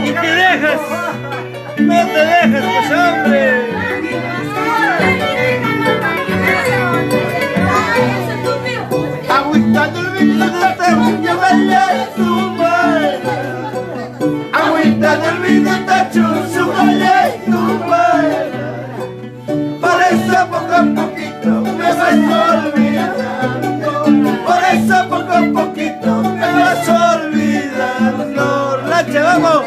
Y te dejas, no te dejas, pues hombre. Agüita del vino tacho, llévale tu baila. Agüita del vino tacho, súbale tu baila. Por eso poco a poquito me vas olvidando. Por eso poco a poquito me vas olvidando. Lache, vamos.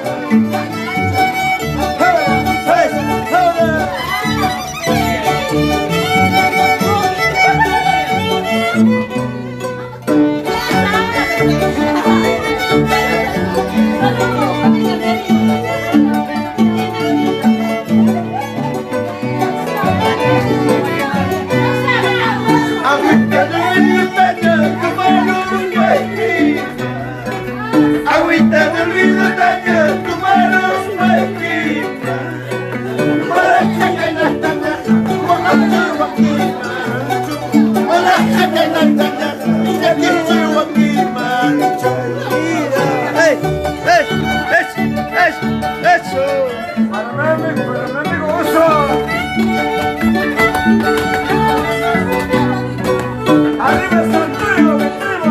Agüita del vino tacho, tu mano me quita. Para que no estás como tú aquí, para que no estás ya que tú aquí, mancho. Eso. Para mi gozo. Arriba Santiago, mi primo.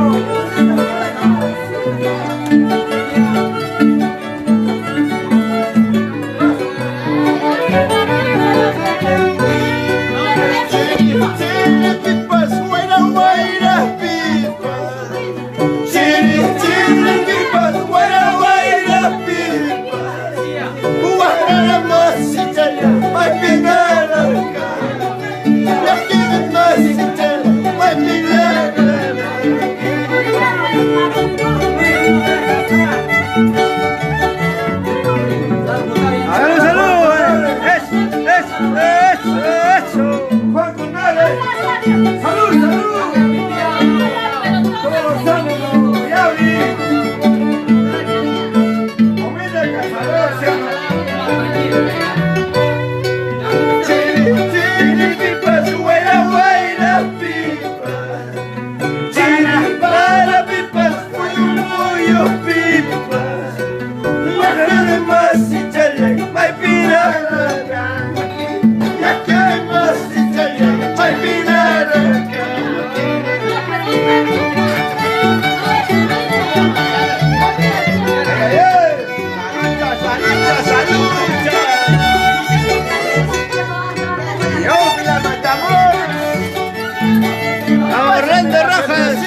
Ahorrando rojas.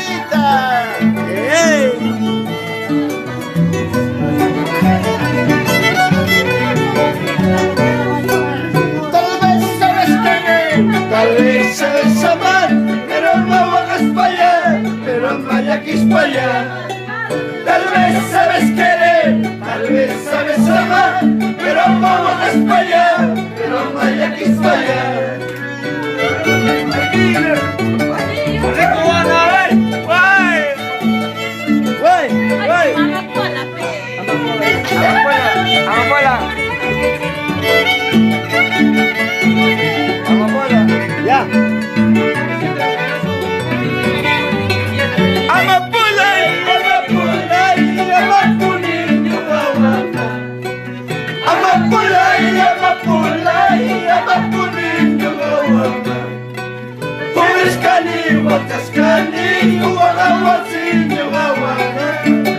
Tal vez sabes amar, pero no hagas para allá, pero no vayas para allá. Tal vez sabes querer, tal vez sabes amar, pero no hagas para allá, pero no vayas para allá. Ya.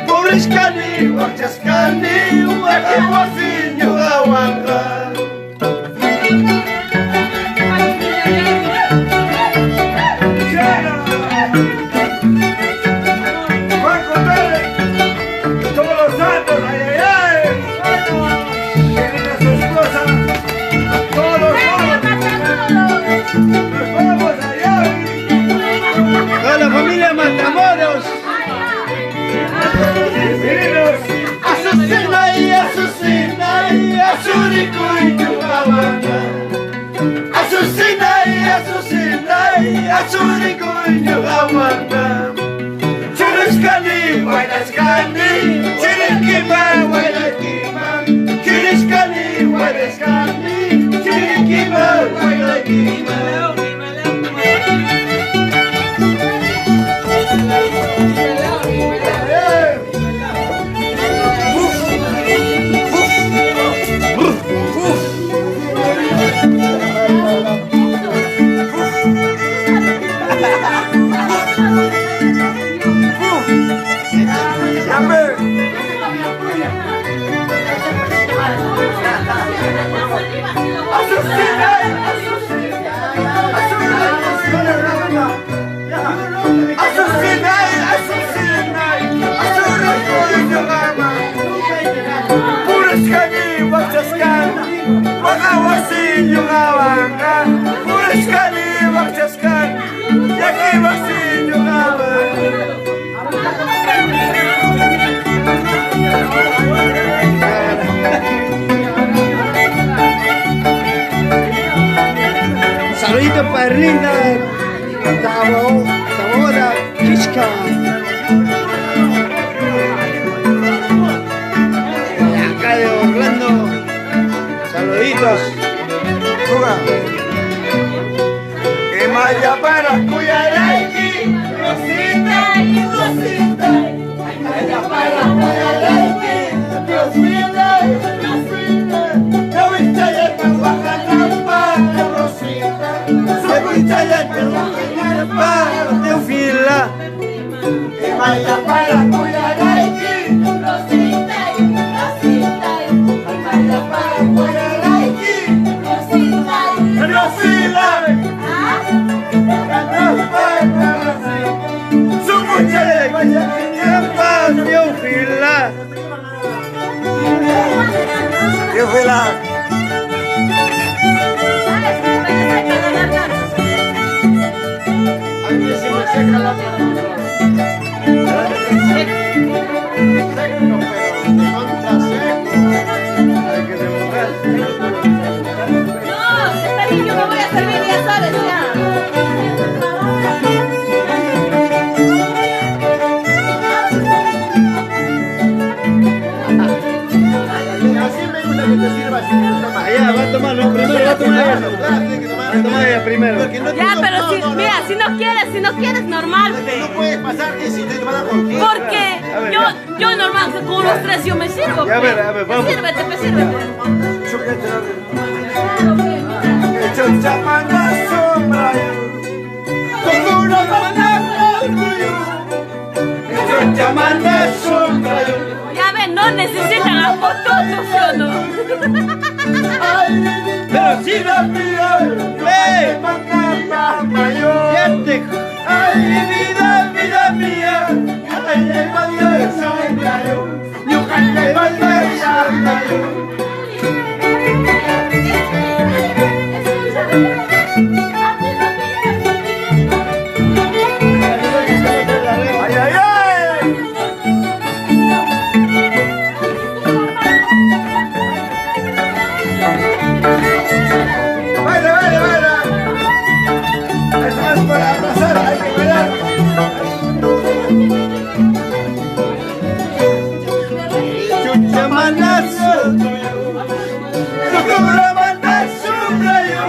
Pobres cani, guachas cani, guaquimocinho aguanta. Con la familia Matamoros. Azucena y Azucena y Azurico y Chupahuanga. Azucena y Azucena y Azurico y Chupahuanga. Chiriskani, Guayascani, Chiriquima, Guayakima. Chiriskani, Guayascani, Chiriquima, Guayakima. Parlina, Tabora, Kishka. De acá de Orlando, saluditos. Que Maya para Cuyaraiki, Rosita, Rosita. Maya para Cuyaraiki, Rosita, Rosita. Yo viste ya para bajar la pata, Rosita. Se viste ya para bajar la pata, Teofila. que Maya para Cuyaraiki, Rosita, Rosita, Maya para Cuyaraiki, Rosita, Rosita. Su mujer vaya que Teofila. Teofila. A mí se me seca la seco, pero contra seco. Hay que remojar. No, está bien, yo me voy a servir, ya sabes, ya. Así me gusta que te sirva así. Allá, va a tomar, no, primero va a tomar ella. Va a tomar ella primero. Ya, pero si, mira, si no quieres, normal, No pe. puedes pasar que si te van a romper. Porque A ver, yo normal, con los tres yo me sirvo. Ya, a ver, vamos. Sírvete, pe, sírvete. Hecho chapanda sombra con una banda hecho chamanda sombra Ya ven, no necesitan a fotos, ¿sí o no? Pero sí, vida mía ¡Ey! macamba mayor ya te. ay vida mía ay mayor sombra yo calle mayor ay ay ay Baila, baila, baila. Esto es para abrazar, hay que bailar. Chucha manazo. Chucubra manazo, rayo.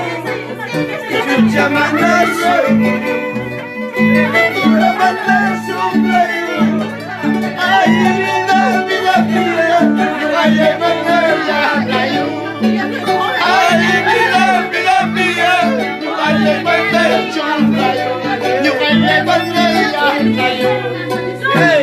Chucha manazo. Chucubra manazo, rayo. Ay, vida, vida, vida. Ay, Manuela, rayo. Ay, vida, vida, vida. Ay, Manuela, rayo. Yo, ay, Manuela, rayo. Hey.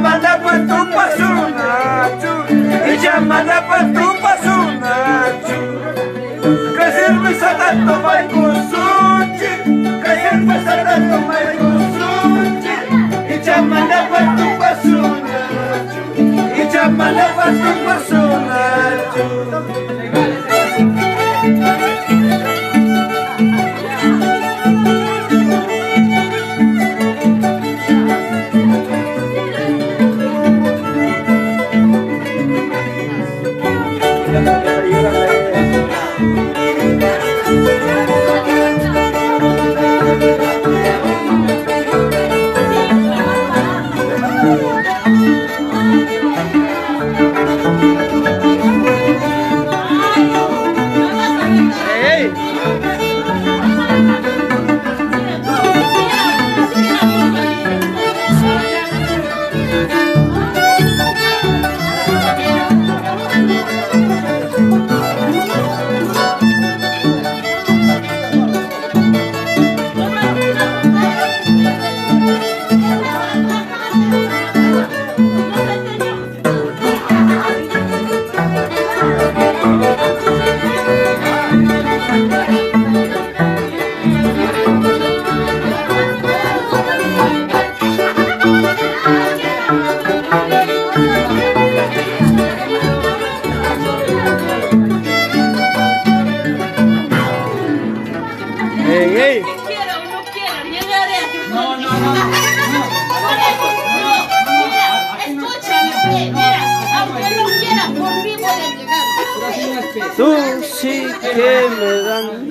Manda pa tu pasuna, ella manda pa tu pasuna, que cerveza tanto vai con sushi, que cerveza tanto vai con sushi, ella manda pa tu pasuna, ella manda pa tu pasuna. Ey, ey. Que quiera o no quiera, llegaré a tu No, no, Por eso, no, mira, escúchame, mira, aunque no quiera, por mí voy a llegar. Tú sí que me dan.